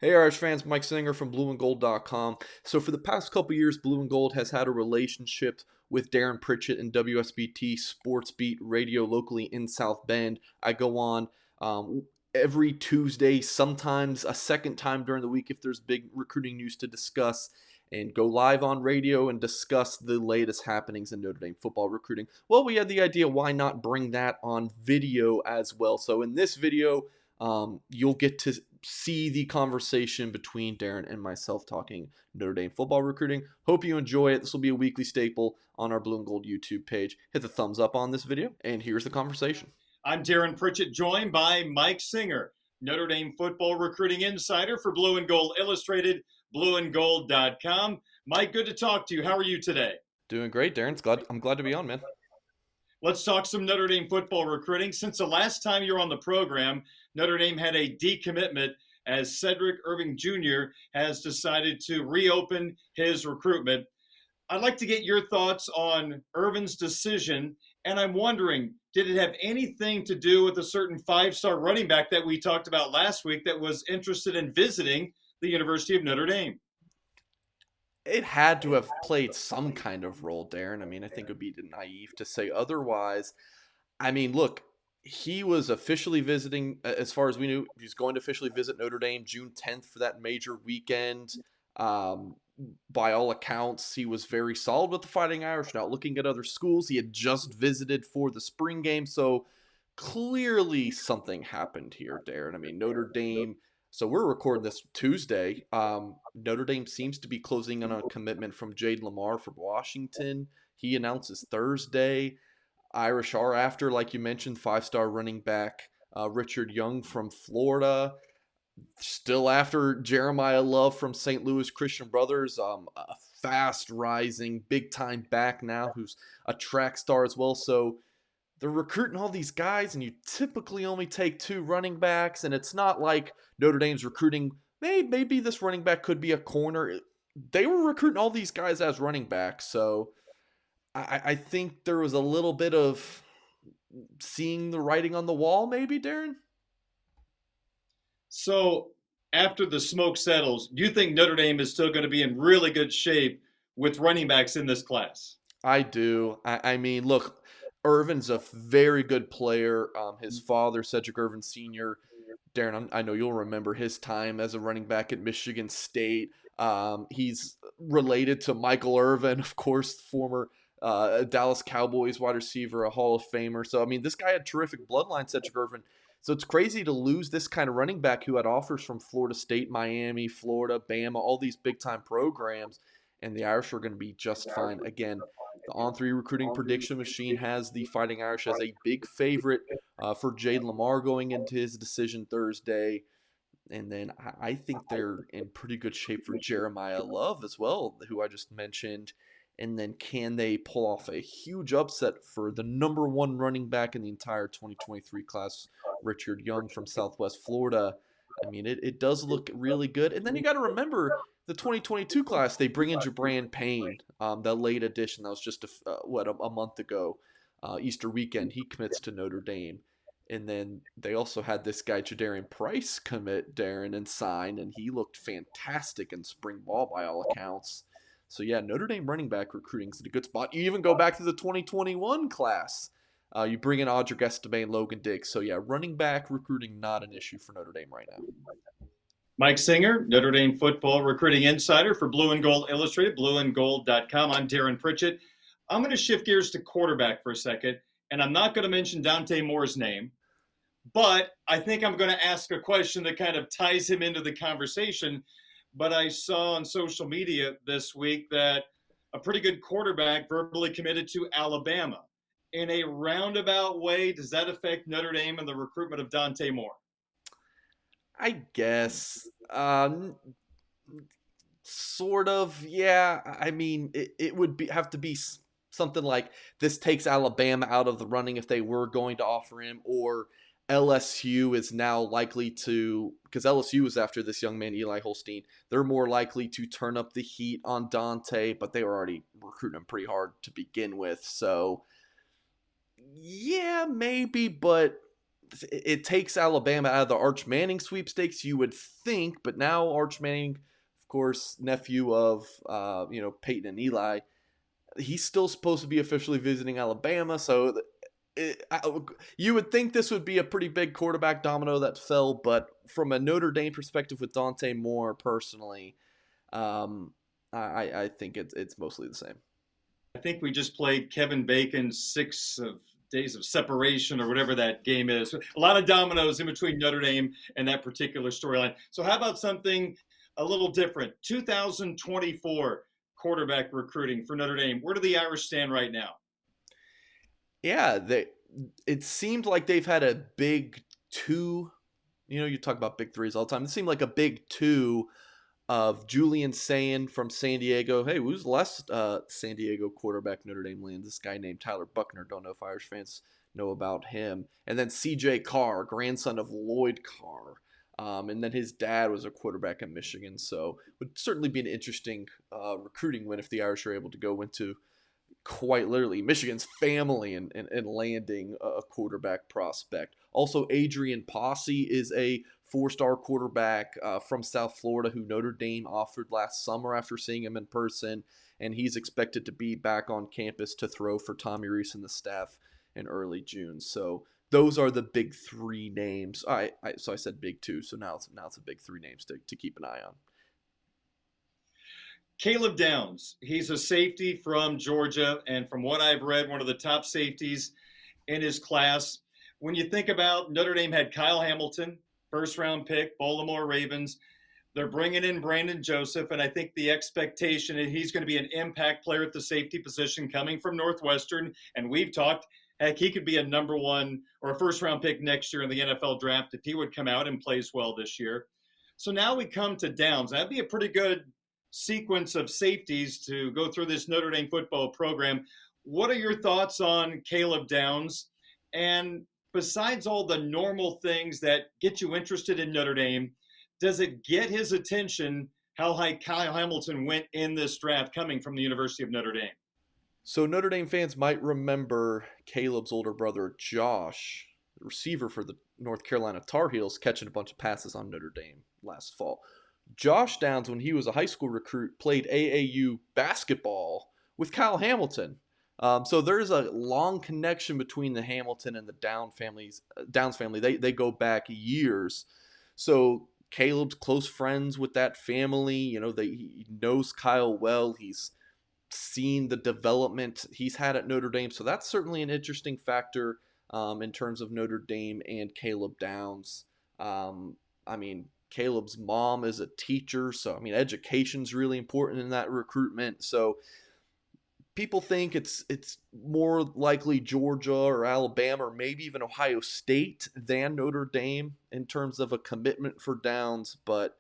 Hey Irish fans, Mike Singer from blueandgold.com. So for the past couple years, Blue and Gold has had a relationship with Darin Pritchett and WSBT Sportsbeat Radio locally in South Bend. I go on every Tuesday, sometimes a second time during the week if there's big recruiting news to discuss, and go live on radio and discuss the latest happenings in Notre Dame football recruiting. Well, we had the idea, why not bring that on video as well? So in this video, you'll get to see the conversation between Darin and myself talking Notre Dame football recruiting. Hope you enjoy it. This will be a weekly staple on our Blue and Gold YouTube page. Hit the thumbs up on this video, and here's the conversation. I'm Darin Pritchett, joined by Mike Singer, Notre Dame football recruiting insider for Blue and Gold Illustrated, blueandgold.com. Mike, good to talk to you. How are you today? Doing great, Darin. I'm glad to be on, man. Let's talk some Notre Dame football recruiting. Since the last time you were on the program, Notre Dame had a decommitment as Cedric Irving Jr. has decided to reopen his recruitment. I'd like to get your thoughts on Irvin's decision, and I'm wondering, did it have anything to do with a certain five-star running back that we talked about last week that was interested in visiting the University of Notre Dame? It had to have played some kind of role, Darin. I mean, I think it would be naive to say otherwise. I mean, look, he was officially visiting, as far as we knew, he was going to officially visit Notre Dame June 10th for that major weekend. By all accounts, he was very solid with the Fighting Irish, not looking at other schools. He had just visited for the spring game, so clearly something happened here, Darin. I mean, Notre Dame. So we're recording this Tuesday. Notre Dame seems to be closing on a commitment from Jade Lamar from Washington. He announces Thursday. Irish are after, like you mentioned, five-star running back Richard Young from Florida. Still after Jeremiah Love from St. Louis Christian Brothers, a fast-rising, big-time back now who's a track star as well. So they're recruiting all these guys, and you typically only take two running backs, and it's not like Notre Dame's recruiting, maybe this running back could be a corner. They were recruiting all these guys as running backs, so I think there was a little bit of seeing the writing on the wall, maybe, Darin? So after the smoke settles, do you think Notre Dame is still going to be in really good shape with running backs in this class? I do. I mean, look, Irvin's a very good player. His father, Cedric Irvin Sr., Darin, I know you'll remember his time as a running back at Michigan State. He's related to Michael Irvin, of course, former Dallas Cowboys wide receiver, a Hall of Famer. So, I mean, this guy had terrific bloodline, Cedric Irvin. So it's crazy to lose this kind of running back who had offers from Florida State, Miami, Florida, Bama, all these big-time programs, and the Irish are going to be just fine. Again, the On3 recruiting prediction machine has the Fighting Irish as a big favorite for Jade Lamar going into his decision Thursday. And then I think they're in pretty good shape for Jeremiah Love as well, who I just mentioned. And then can they pull off a huge upset for the number one running back in the entire 2023 class, Richard Young from Southwest Florida? I mean, it does look really good. And then you got to remember the 2022 class, they bring in Jabran Payne, the late addition that was just a month ago, Easter weekend. He commits to Notre Dame. And then they also had this guy, Jadarian Price, commit, Darin, and sign, and he looked fantastic in spring ball by all accounts. So, yeah, Notre Dame running back recruiting is in a good spot. You even go back to the 2021 class. You bring in Audric Estime and Logan Diggs. So, yeah, running back recruiting not an issue for Notre Dame right now. Mike Singer, Notre Dame football recruiting insider for Blue and Gold Illustrated, blueandgold.com. I'm Darin Pritchett. I'm going to shift gears to quarterback for a second, and I'm not going to mention Dante Moore's name, but I think I'm going to ask a question that kind of ties him into the conversation. But I saw on social media this week that a pretty good quarterback verbally committed to Alabama. In a roundabout way, does that affect Notre Dame and the recruitment of Dante Moore? I guess. Sort of, yeah. I mean, it would have to be something like this takes Alabama out of the running if they were going to offer him, or LSU is now likely to, because LSU is after this young man, Eli Holstein, they're more likely to turn up the heat on Dante, but they were already recruiting him pretty hard to begin with. So, yeah, maybe, but it takes Alabama out of the Arch Manning sweepstakes, you would think, but now Arch Manning, of course, nephew of Peyton and Eli, he's still supposed to be officially visiting Alabama, so you would think this would be a pretty big quarterback domino that fell, but from a Notre Dame perspective with Dante Moore, personally, I think it's mostly the same. I think we just played Kevin Bacon's days of separation or whatever that game is. A lot of dominoes in between Notre Dame and that particular storyline. So how about something a little different? 2024 quarterback recruiting for Notre Dame. Where do the Irish stand right now? Yeah, it seemed like they've had a big two. You talk about big threes all the time. It seemed like a big two of Julian Sayin from San Diego. Hey, who's the last San Diego quarterback Notre Dame lands? This guy named Tyler Buckner. Don't know if Irish fans know about him. And then C.J. Carr, grandson of Lloyd Carr. And then his dad was a quarterback at Michigan. So it would certainly be an interesting recruiting win if the Irish are able to go into quite literally Michigan's family and landing a quarterback prospect. Also, Adrian Posse is a four-star quarterback from South Florida who Notre Dame offered last summer after seeing him in person, and he's expected to be back on campus to throw for Tommy Rees and the staff in early June. So those are the big three names. So I said big two, so now it's a big three names to keep an eye on. Caleb Downs, he's a safety from Georgia, and from what I've read, one of the top safeties in his class. When you think about Notre Dame had Kyle Hamilton, first-round pick, Baltimore Ravens. They're bringing in Brandon Joseph, and I think the expectation is he's going to be an impact player at the safety position coming from Northwestern, and we've talked, heck, he could be a number one or a first-round pick next year in the NFL draft if he would come out and plays well this year. So now we come to Downs. That'd be a pretty good sequence of safeties to go through this Notre Dame football program. What are your thoughts on Caleb Downs? And besides all the normal things that get you interested in Notre Dame, does it get his attention how high Kyle Hamilton went in this draft coming from the University of Notre Dame? So Notre Dame fans might remember Caleb's older brother Josh, the receiver for the North Carolina Tar Heels, catching a bunch of passes on Notre Dame last fall. Josh Downs, when he was a high school recruit, played AAU basketball with Kyle Hamilton. So there's a long connection between the Hamilton and the Downs family. They go back years. So Caleb's close friends with that family. He knows Kyle well. He's seen the development he's had at Notre Dame. So that's certainly an interesting factor in terms of Notre Dame and Caleb Downs. Caleb's mom is a teacher, so education's really important in that recruitment. So people think it's more likely Georgia or Alabama or maybe even Ohio State than Notre Dame in terms of a commitment for Downs. But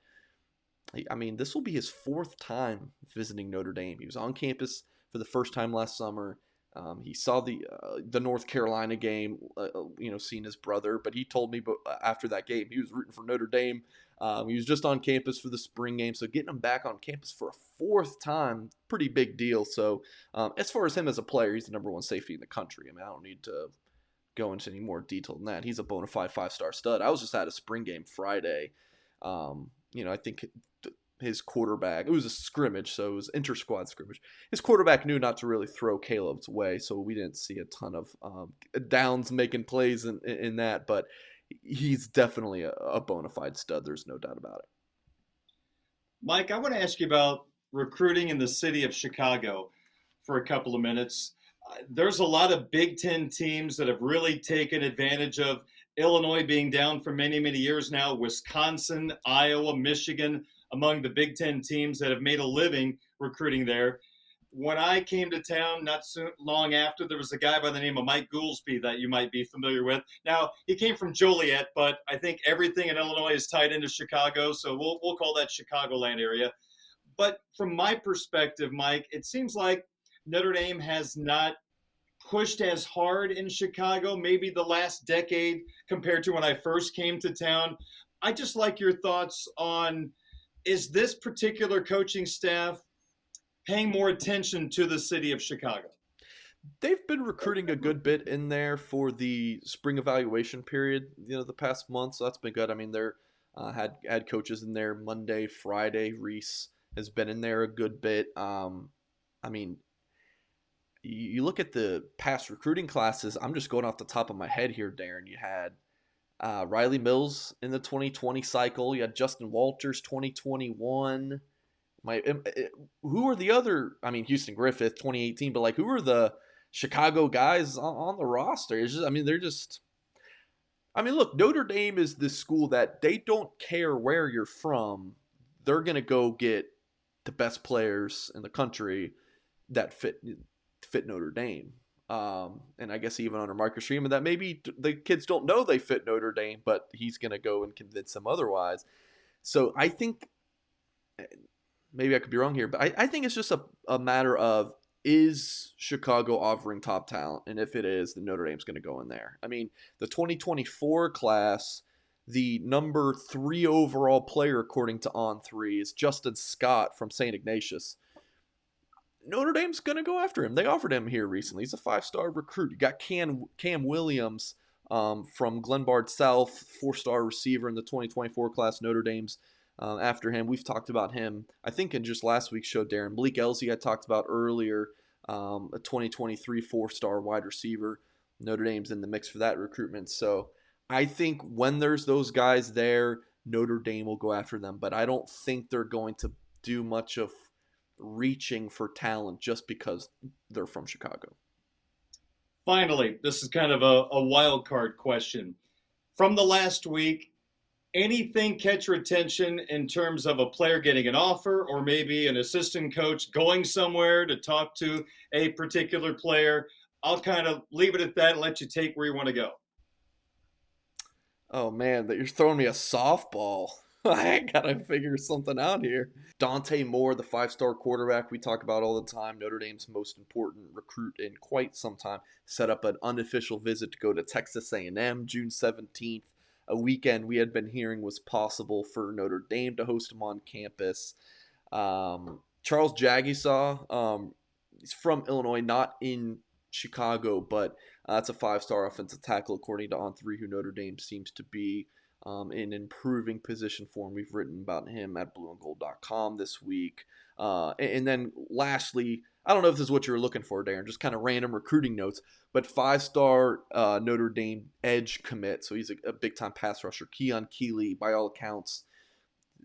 this will be his fourth time visiting Notre Dame. He was on campus for the first time last summer. He saw the North Carolina game, seeing his brother. But he told me after that game he was rooting for Notre Dame. He was just on campus for the spring game, so getting him back on campus for a fourth time, pretty big deal. So as far as him as a player, he's the number one safety in the country. I don't need to go into any more detail than that. He's a bona fide five-star stud. I was just at a spring game Friday. I think his quarterback, it was a scrimmage, so it was inter-squad scrimmage. His quarterback knew not to really throw Caleb's way, so we didn't see a ton of Downs making plays in that, but he's definitely a bona fide stud. There's no doubt about it. Mike, I want to ask you about recruiting in the city of Chicago for a couple of minutes. There's a lot of Big Ten teams that have really taken advantage of Illinois being down for many, many years now, Wisconsin, Iowa, Michigan, among the Big Ten teams that have made a living recruiting there. When I came to town not so long after, there was a guy by the name of Mike Goolsby that you might be familiar with. Now, he came from Joliet, but I think everything in Illinois is tied into Chicago, so we'll call that Chicagoland area. But from my perspective, Mike, it seems like Notre Dame has not pushed as hard in Chicago, maybe the last decade compared to when I first came to town. I just like your thoughts on, is this particular coaching staff paying more attention to the city of Chicago? They've been recruiting a good bit in there for the spring evaluation period, the past month. So that's been good. I mean, they're had coaches in there Monday, Friday. Reese has been in there a good bit. I mean, you look at the past recruiting classes. I'm just going off the top of my head here, Darin. You had Riley Mills in the 2020 cycle. You had Justin Walters 2021. Who are the other? I mean, Houston Griffith 2018, but like, who are the Chicago guys on the roster? It's just, I mean, they're just. I mean, look, Notre Dame is this school that they don't care where you're from. They're gonna go get the best players in the country that fit Notre Dame. And I guess even under Marcus Freeman, that maybe the kids don't know they fit Notre Dame, but he's gonna go and convince them otherwise. So I think maybe I could be wrong here, but I think it's just a matter of, is Chicago offering top talent? And if it is, then Notre Dame's going to go in there. I mean, the 2024 class, the number 3 overall player, according to On3, is Justin Scott from St. Ignatius. Notre Dame's going to go after him. They offered him here recently. He's a 5-star recruit. You got Cam Williams from Glenbard South, 4-star receiver in the 2024 class. Notre Dame's after him. We've talked about him, I think, in just last week's show, Darin. Bleak Elsey I talked about earlier, a 2023 4-star wide receiver. Notre Dame's in the mix for that recruitment. So I think when there's those guys there, Notre Dame will go after them. But I don't think they're going to do much of reaching for talent just because they're from Chicago. Finally, this is kind of a wild card question. From the last week, anything catch your attention in terms of a player getting an offer or maybe an assistant coach going somewhere to talk to a particular player? I'll kind of leave it at that and let you take where you want to go. Oh man, that you're throwing me a softball. I gotta figure something out here. Dante Moore, the 5-star quarterback we talk about all the time, Notre Dame's most important recruit in quite some time, set up an unofficial visit to go to Texas A&M June 17th. A weekend we had been hearing was possible for Notre Dame to host him on campus. Charles Jagisaw, he's from Illinois, not in Chicago, but that's a 5-star offensive tackle, according to On3, who Notre Dame seems to be in improving position form. We've written about him at blueandgold.com this week. And then lastly, I don't know if this is what you're looking for, Darin, just kind of random recruiting notes, but 5-star Notre Dame edge commit. So he's a big-time pass rusher. Keon Keely, by all accounts,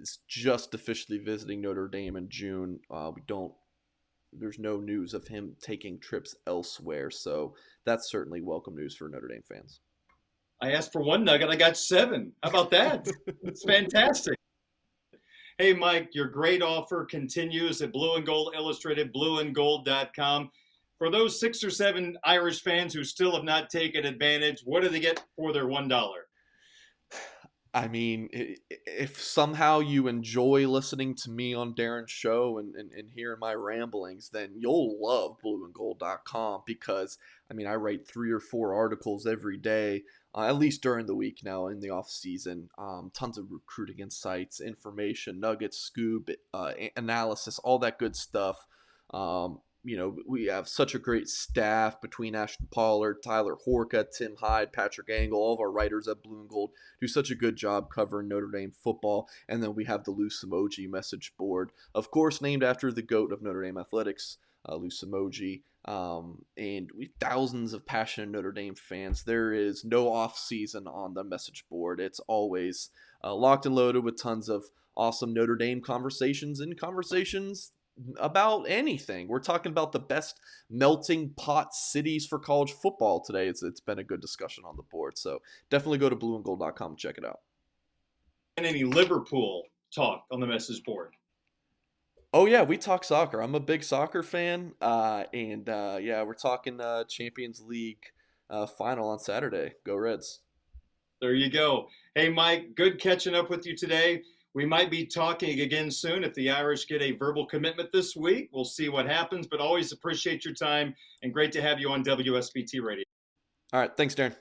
is just officially visiting Notre Dame in June. There's no news of him taking trips elsewhere. So that's certainly welcome news for Notre Dame fans. I asked for 1 nugget. I got 7. How about that? It's fantastic. Hey, Mike, your great offer continues at Blue and Gold Illustrated, blueandgold.com. For those 6 or 7 Irish fans who still have not taken advantage, what do they get for their $1? I mean, if somehow you enjoy listening to me on Darin's show and hearing my ramblings, then you'll love blueandgold.com because, I mean, I write 3 or 4 articles every day, at least during the week now in the off season. Tons of recruiting insights, information, nuggets, scoop, analysis, all that good stuff. We have such a great staff between Ashton Pollard, Tyler Horka, Tim Hyde, Patrick Angle. All of our writers at Blue and Gold do such a good job covering Notre Dame football. And then we have the Loose Emoji message board, of course, named after the GOAT of Notre Dame athletics, Loose Emoji. And we have thousands of passionate Notre Dame fans. There is no off season on the message board. It's always locked and loaded with tons of awesome Notre Dame conversations about anything. We're talking about the best melting pot cities for college football today. It's been a good discussion on the board. So definitely go to blueandgold.com and check it out. And any Liverpool talk on the message board? Oh yeah, we talk soccer. I'm a big soccer fan. Yeah, we're talking Champions League final on Saturday. Go Reds. There you go. Hey, Mike, good catching up with you today. We might be talking again soon if the Irish get a verbal commitment this week. We'll see what happens, but always appreciate your time and great to have you on WSBT Radio. All right. Thanks, Darin.